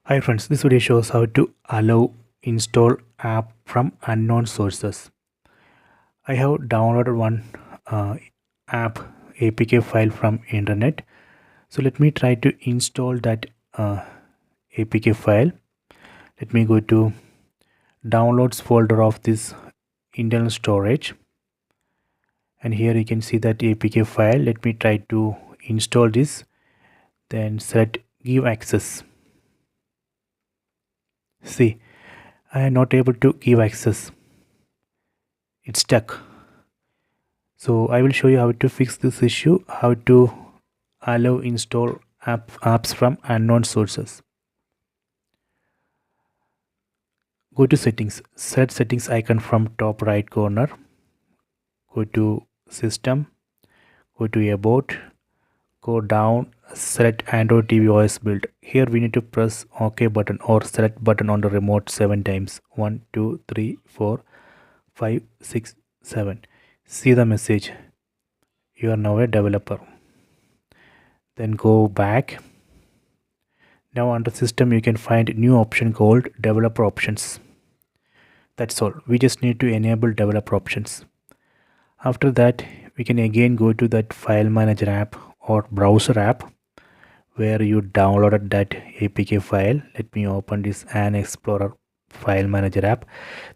Hi friends, this video shows how to allow install app from unknown sources. I have downloaded one app APK file from internet. So let me try to install that APK file. Let me go to downloads folder of this internal storage. And here you can see that APK file. Let me try to install this. Then select give access. See, I am not able to give access. It's stuck. So I will show you how to fix this issue, how to allow install apps from unknown sources. Go to settings, select settings icon from top right corner, go to system, go to about, go down, select Android TV OS build. Here we need to press OK button or select button on the remote 7 times. 1 2 3 4 5 6 7. See the message, you are now a developer. Then go back. Now under system you can find new option called developer options. That's all, we just need to enable developer options. After that we can again go to that file manager app or browser app where you downloaded that APK file. Let me open this An Explorer file manager app.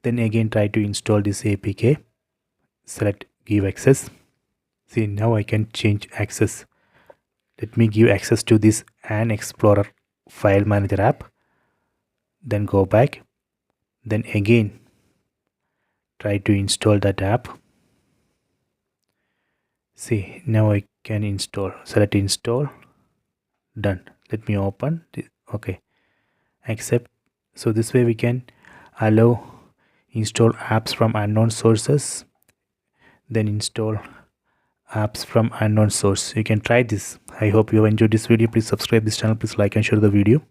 Then again try to install this APK. Select give access. See, now I can change access. Let me give access to this An Explorer file manager app. Then go back. Then again try to install that app. See, now I can install. Select install. Done. Let me open. Okay, accept. So this way we can allow install apps from unknown sources, then install apps from unknown source. You can try this. I hope you have enjoyed this video. Please subscribe this channel, please like and share the video.